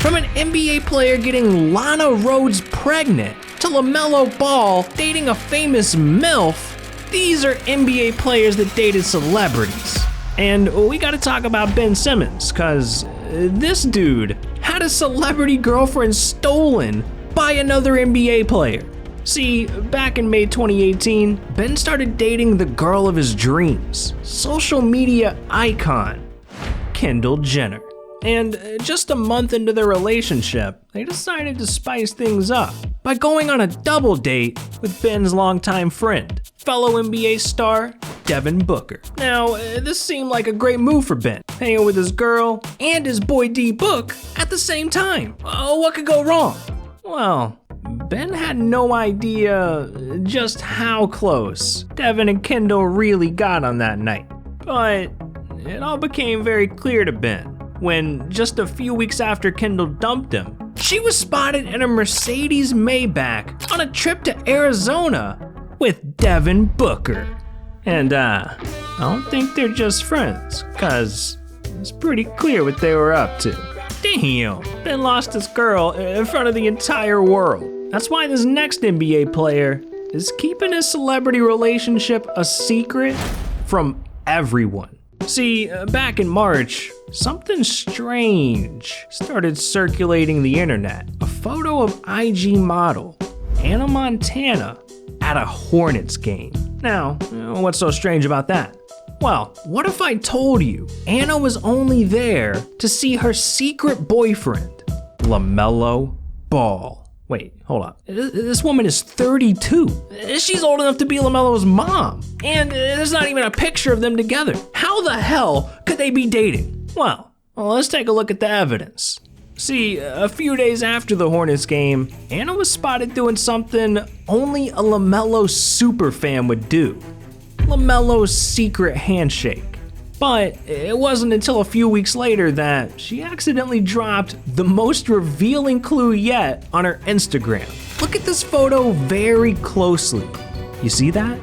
From an NBA player getting Lana Rhodes pregnant to Lamelo Ball dating a famous MILF, these are NBA players that dated celebrities. And we gotta talk about Ben Simmons, cause this dude had a celebrity girlfriend stolen by another NBA player. See, back in May 2018, Ben started dating the girl of his dreams, social media icon, Kendall Jenner. And just a month into their relationship, they decided to spice things up by going on a double date with Ben's longtime friend, fellow NBA star Devin Booker. Now, this seemed like a great move for Ben, hanging with his girl and his boy D-Book at the same time. What could go wrong? Well, Ben had no idea just how close Devin and Kendall really got on that night. But it all became very clear to Ben when, just a few weeks after Kendall dumped him, she was spotted in a Mercedes Maybach on a trip to Arizona with Devin Booker. And I don't think they're just friends, cause it's pretty clear what they were up to. Damn, Ben lost his girl in front of the entire world. That's why this next NBA player is keeping his celebrity relationship a secret from everyone. See, back in March, something strange started circulating the internet. A photo of IG model Hannah Montana at a Hornets game. Now, what's so strange about that? Well, what if I told you Anna was only there to see her secret boyfriend, Lamelo Ball? Wait, hold up. This woman is 32. She's old enough to be Lamelo's mom. And there's not even a picture of them together. How the hell could they be dating? Well, let's take a look at the evidence. See, a few days after the Hornets game, Anna was spotted doing something only a LaMelo superfan would do. LaMelo's secret handshake. But it wasn't until a few weeks later that she accidentally dropped the most revealing clue yet on her Instagram. Look at this photo very closely. You see that?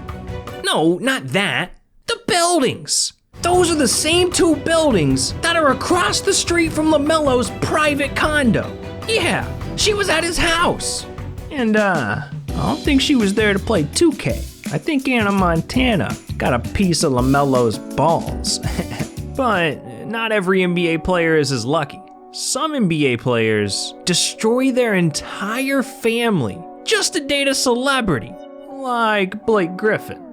No, not that. The buildings. Those are the same two buildings that are across the street from LaMelo's private condo. Yeah, she was at his house. And I don't think she was there to play 2K. I think Hannah Montana got a piece of LaMelo's balls. But not every NBA player is as lucky. Some NBA players destroy their entire family just to date a celebrity, like Blake Griffin.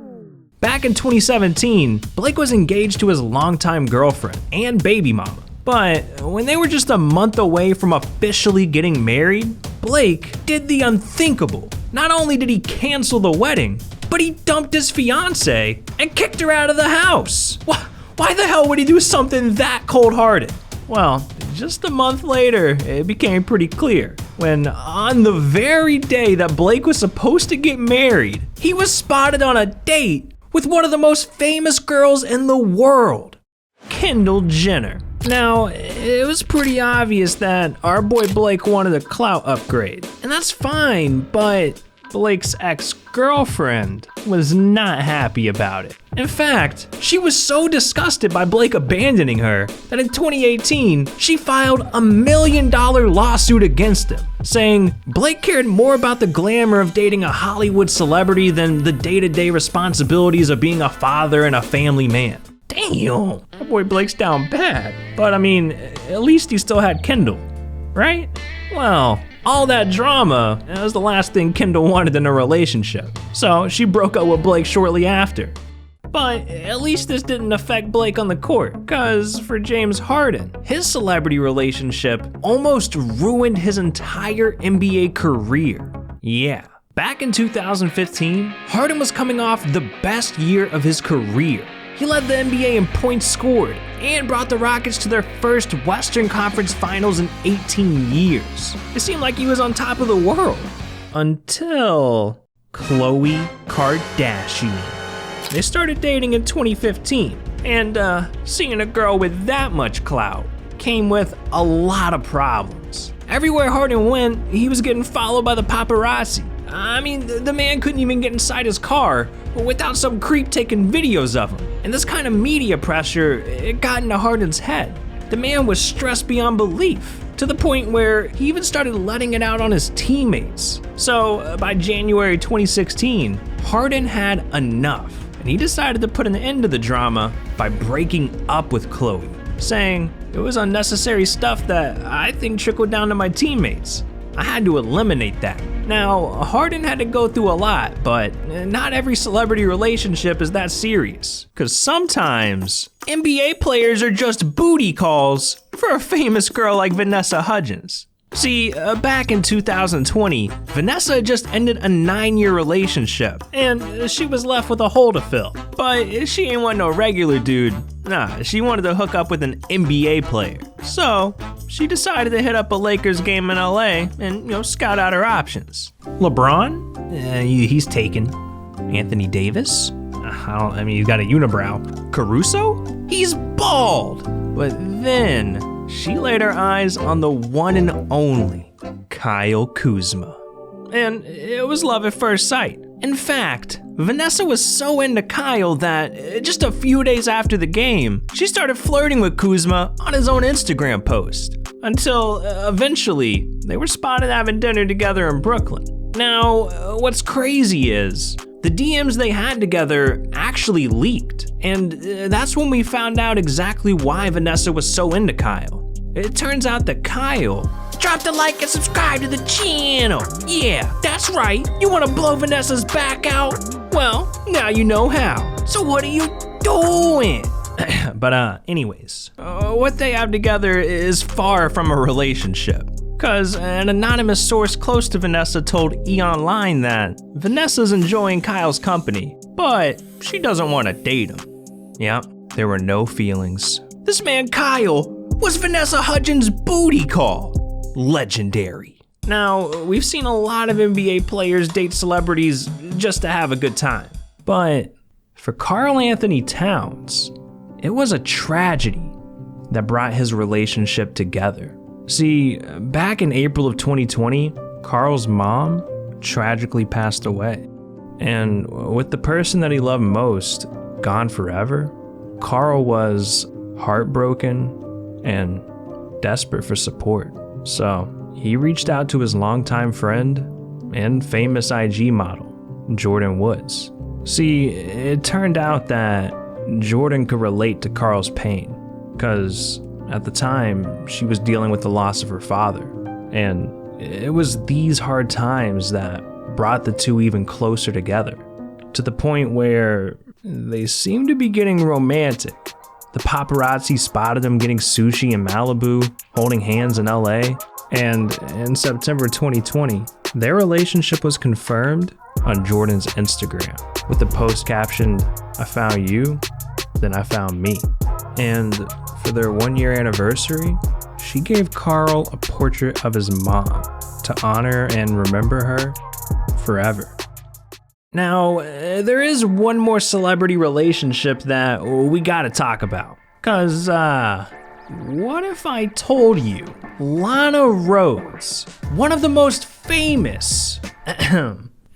Back in 2017, Blake was engaged to his longtime girlfriend and baby mama. But when they were just a month away from officially getting married, Blake did the unthinkable. Not only did he cancel the wedding, but he dumped his fiance and kicked her out of the house. Why the hell would he do something that cold-hearted? Well, just a month later, it became pretty clear when on the very day that Blake was supposed to get married, he was spotted on a date with one of the most famous girls in the world, Kendall Jenner. Now, it was pretty obvious that our boy Blake wanted a clout upgrade, and that's fine, but Blake's ex-girlfriend was not happy about it. In fact, she was so disgusted by Blake abandoning her that in 2018, she filed a $1 million lawsuit against him, saying Blake cared more about the glamour of dating a Hollywood celebrity than the day-to-day responsibilities of being a father and a family man. Damn, that boy Blake's down bad. But I mean, at least he still had Kendall, right? Well, all that drama was the last thing Kendall wanted in a relationship. So she broke up with Blake shortly after. But at least this didn't affect Blake on the court, cause for James Harden, his celebrity relationship almost ruined his entire NBA career. Yeah. Back in 2015, Harden was coming off the best year of his career. He led the NBA in points scored and brought the Rockets to their first Western Conference Finals in 18 years. It seemed like he was on top of the world. Until Khloe Kardashian. They started dating in 2015, and seeing a girl with that much clout came with a lot of problems. Everywhere Harden went, he was getting followed by the paparazzi. I mean, the man couldn't even get inside his car without some creep taking videos of him. And this kind of media pressure, it got into Harden's head. The man was stressed beyond belief. to the point where he even started letting it out on his teammates. So by January 2016, Harden had enough, and he decided to put an end to the drama by breaking up with Khloe, saying, "It was unnecessary stuff that I think trickled down to my teammates. I had to eliminate that." Now, Harden had to go through a lot, but not every celebrity relationship is that serious. Cause sometimes NBA players are just booty calls for a famous girl like Vanessa Hudgens. See, back in 2020, Vanessa had just ended a 9-year relationship, and she was left with a hole to fill. But she ain't want no regular dude. Nah, she wanted to hook up with an NBA player. So, she decided to hit up a Lakers game in LA and, scout out her options. LeBron? He's taken. Anthony Davis? He's got a unibrow. Caruso? He's bald. But then, she laid her eyes on the one and only Kyle Kuzma. And it was love at first sight. In fact, Vanessa was so into Kyle that just a few days after the game, she started flirting with Kuzma on his own Instagram post. Until eventually, they were spotted having dinner together in Brooklyn. Now, what's crazy is, the DMs they had together actually leaked. And that's when we found out exactly why Vanessa was so into Kyle. It turns out that Kyle dropped a like and subscribe to the channel. Yeah, that's right. You want to blow Vanessa's back out? Well, now you know how. So what are you doing? But anyways, what they have together is far from a relationship. Cause an anonymous source close to Vanessa told E! Online that Vanessa's enjoying Kyle's company, but she doesn't want to date him. Yeah, there were no feelings. This man Kyle was Vanessa Hudgens' booty call. Legendary. Now, we've seen a lot of NBA players date celebrities just to have a good time. But for Karl Anthony Towns, it was a tragedy that brought his relationship together. See, back in April of 2020, Karl's mom tragically passed away. And with the person that he loved most gone forever, Karl was heartbroken and desperate for support. So he reached out to his longtime friend and famous IG model, Jordan Woods. See, it turned out that Jordan could relate to Karl's pain, because at the time, she was dealing with the loss of her father. And it was these hard times that brought the two even closer together, to the point where they seemed to be getting romantic. The paparazzi spotted them getting sushi in Malibu, holding hands in LA, and in September 2020, their relationship was confirmed on Jordan's Instagram, with the post captioned, "I found you, then I found me." And for their 1-year anniversary, she gave Karl a portrait of his mom to honor and remember her forever. Now, there is one more celebrity relationship that we gotta talk about. Cause, what if I told you Lana Rhoades, one of the most famous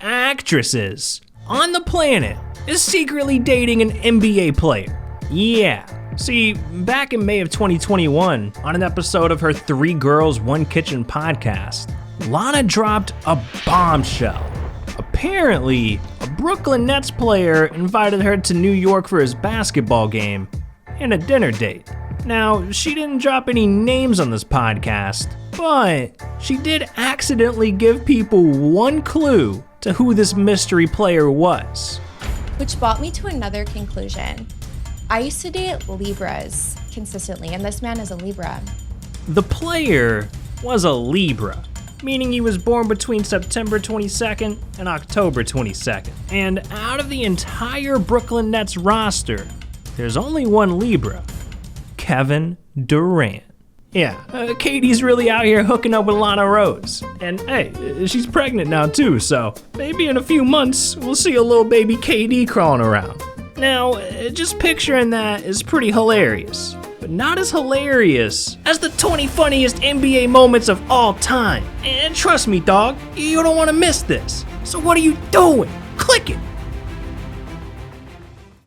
actresses on the planet, is secretly dating an NBA player? Yeah. See, back in May of 2021, on an episode of her 3 Girls, 1 Kitchen podcast, Lana dropped a bombshell. Apparently, a Brooklyn Nets player invited her to New York for his basketball game and a dinner date. Now, she didn't drop any names on this podcast, but she did accidentally give people one clue to who this mystery player was. Which brought me to another conclusion. I used to date Libras consistently, and this man is a Libra. The player was a Libra, meaning he was born between September 22nd and October 22nd. And out of the entire Brooklyn Nets roster, there's only one Libra, Kevin Durant. Yeah, Katie's really out here hooking up with Lana Rhoades. And hey, she's pregnant now too, so maybe in a few months, we'll see a little baby KD crawling around. Now, just picturing that is pretty hilarious, but not as hilarious as the 20 funniest NBA moments of all time. And trust me, dog, you don't want to miss this. So what are you doing? Click it.